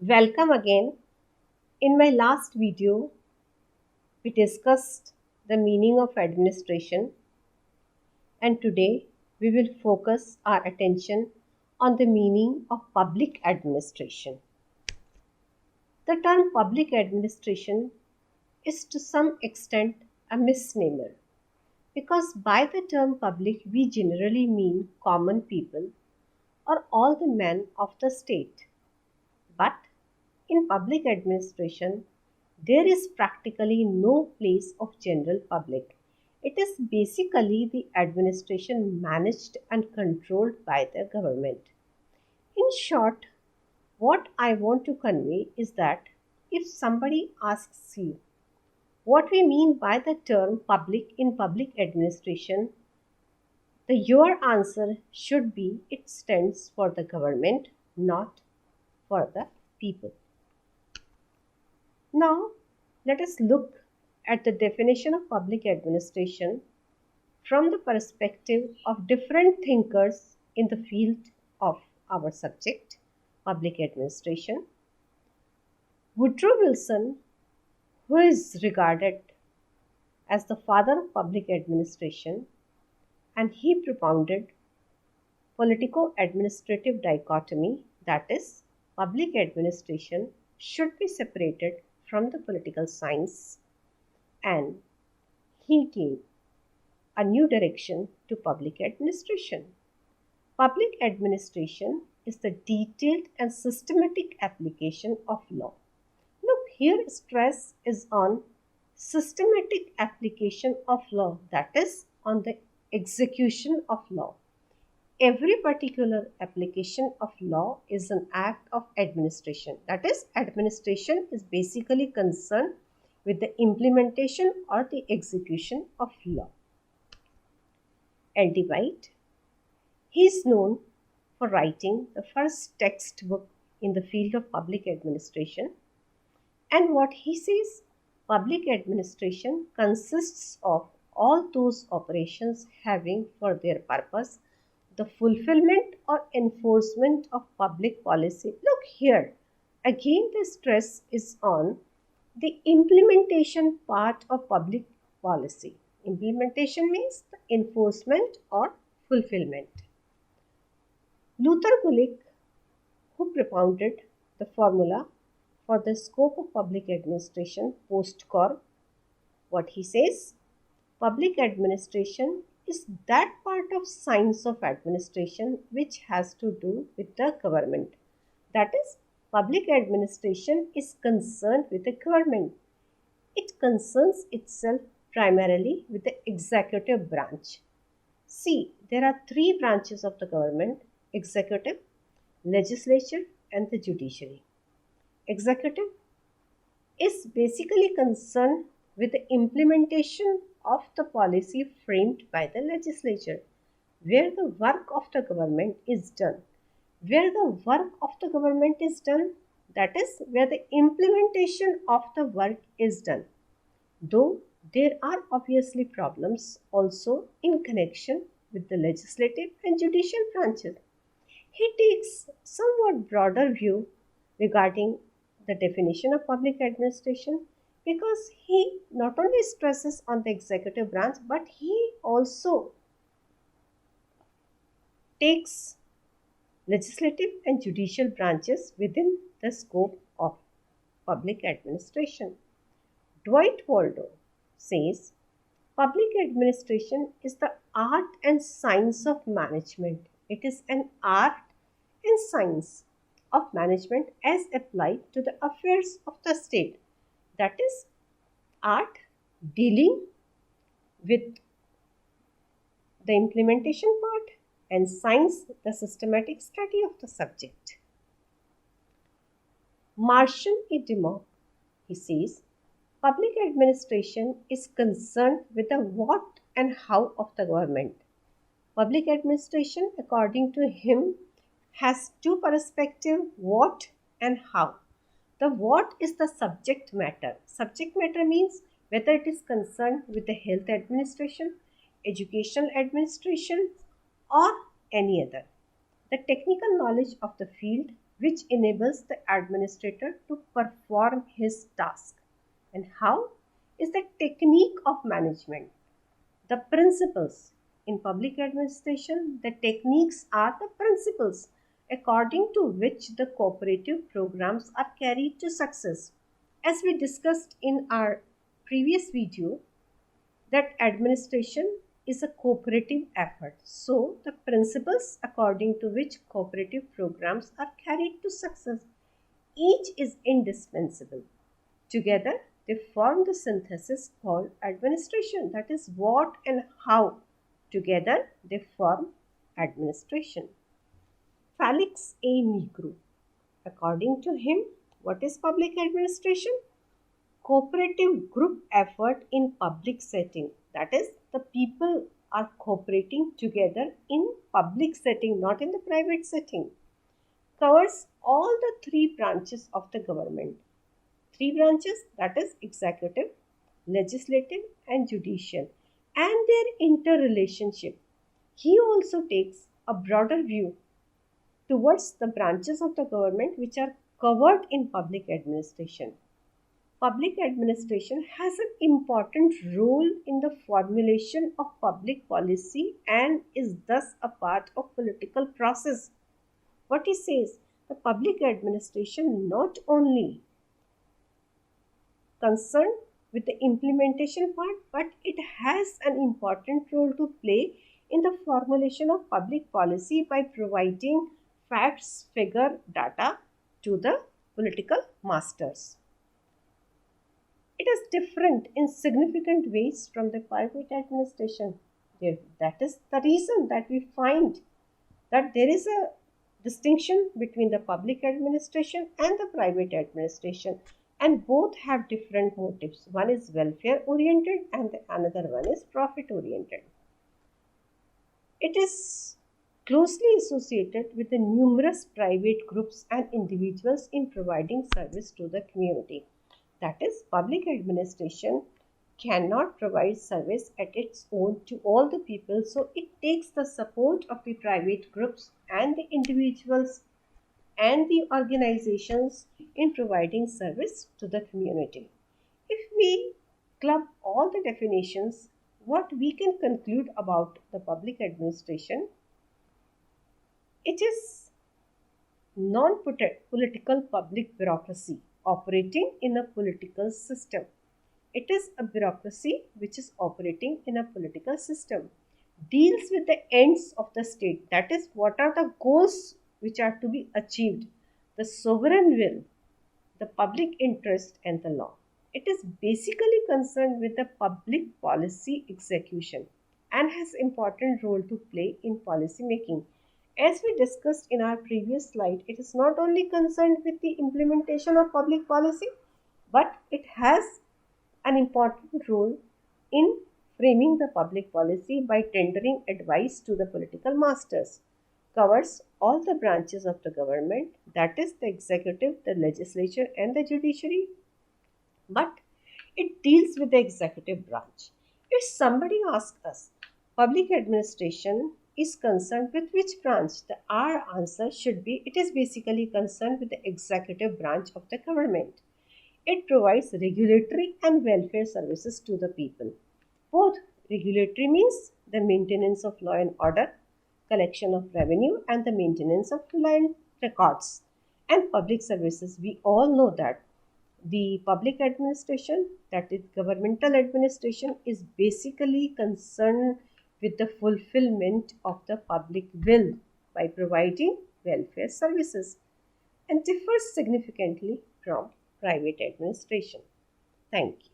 Welcome again. In my last video, we discussed the meaning of administration, and today we will focus our attention on the meaning of public administration. The term public administration is to some extent a misnomer because by the term public we generally mean common people or all the men of the state. But in public administration, there is practically no place of general public. It is basically the administration managed and controlled by the government. In short, what I want to convey is that if somebody asks you what we mean by the term public in public administration, your answer should be it stands for the government, not for the people. Now, let us look at the definition of public administration from the perspective of different thinkers in the field of our subject, public administration. Woodrow Wilson, who is regarded as the father of public administration, and he propounded politico-administrative dichotomy, that is, public administration should be separated from the political science, and he gave a new direction to public administration. Public administration is the detailed and systematic application of law. Look, here stress is on systematic application of law, that is, on the execution of law. Every particular application of law is an act of administration. That is, administration is basically concerned with the implementation or the execution of law. L.D. White, he is known for writing the first textbook in the field of public administration. And what he says, public administration consists of all those operations having for their purpose the fulfillment or enforcement of public policy. Look here, again the stress is on the implementation part of public policy. Implementation means the enforcement or fulfillment. Luther Gulick, who propounded the formula for the scope of public administration post-Corp, what he says, public administration is that part of science of administration which has to do with the government. That is, public administration is concerned with the government. It concerns itself primarily with the executive branch. See, there are three branches of the government: executive, legislature, and the judiciary. Executive is basically concerned with the implementation of the policy framed by the legislature, where the work of the government is done. Where the work of the government is done, that is, where the implementation of the work is done. Though there are obviously problems also in connection with the legislative and judicial branches. He takes somewhat broader view regarding the definition of public administration because he not only stresses on the executive branch but he also takes legislative and judicial branches within the scope of public administration. Dwight Waldo says public administration is the art and science of management. It is an art and science of management as applied to the affairs of the state. That is, art dealing with the implementation part and science the systematic study of the subject. Marshall A. Dimmock, he says, public administration is concerned with the what and how of the government. Public administration, according to him, has two perspectives: what and how. The what is the subject matter. Subject matter means whether it is concerned with the health administration, educational administration, or any other. The technical knowledge of the field which enables the administrator to perform his task. And how is the technique of management? The principles. In public administration, the techniques are the principles according to which the cooperative programs are carried to success. As we discussed in our previous video, that administration is a cooperative effort. So, the principles according to which cooperative programs are carried to success, each is indispensable. Together, they form the synthesis called administration. That is what and how. Together, they form administration. Felix A. Negro. According to him, what is public administration? Cooperative group effort in public setting. That is, the people are cooperating together in public setting, not in the private setting. Covers all the three branches of the government. Three branches, that is executive, legislative and judicial, and their interrelationship. He also takes a broader view towards the branches of the government which are covered in public administration. Public administration has an important role in the formulation of public policy and is thus a part of political process. What he says, the public administration not only concerned with the implementation part, but it has an important role to play in the formulation of public policy by providing facts, figure, data to the political masters. It is different in significant ways from the private administration. That is the reason that we find that there is a distinction between the public administration and the private administration, and both have different motives. One is welfare oriented and the another one is profit oriented. It is closely associated with the numerous private groups and individuals in providing service to the community. That is, public administration cannot provide service at its own to all the people, so it takes the support of the private groups and the individuals and the organizations in providing service to the community. If we club all the definitions, what we can conclude about the public administration, it is non-political public bureaucracy operating in a political system. It is a bureaucracy which is operating in a political system, deals with the ends of the state, that is, what are the goals which are to be achieved, the sovereign will, the public interest and the law. It is basically concerned with the public policy execution and has important role to play in policy making. As we discussed in our previous slide, it is not only concerned with the implementation of public policy, but it has an important role in framing the public policy by tendering advice to the political masters. Covers all the branches of the government, that is the executive, the legislature and the judiciary, but it deals with the executive branch. If somebody asks us, public administration is concerned with which branch? Our answer should be, it is basically concerned with the executive branch of the government. It provides regulatory and welfare services to the people. Both regulatory means the maintenance of law and order, collection of revenue and the maintenance of land records, and public services. We all know that the public administration, that is governmental administration, is basically concerned with the fulfillment of the public will by providing welfare services and differs significantly from private administration. Thank you.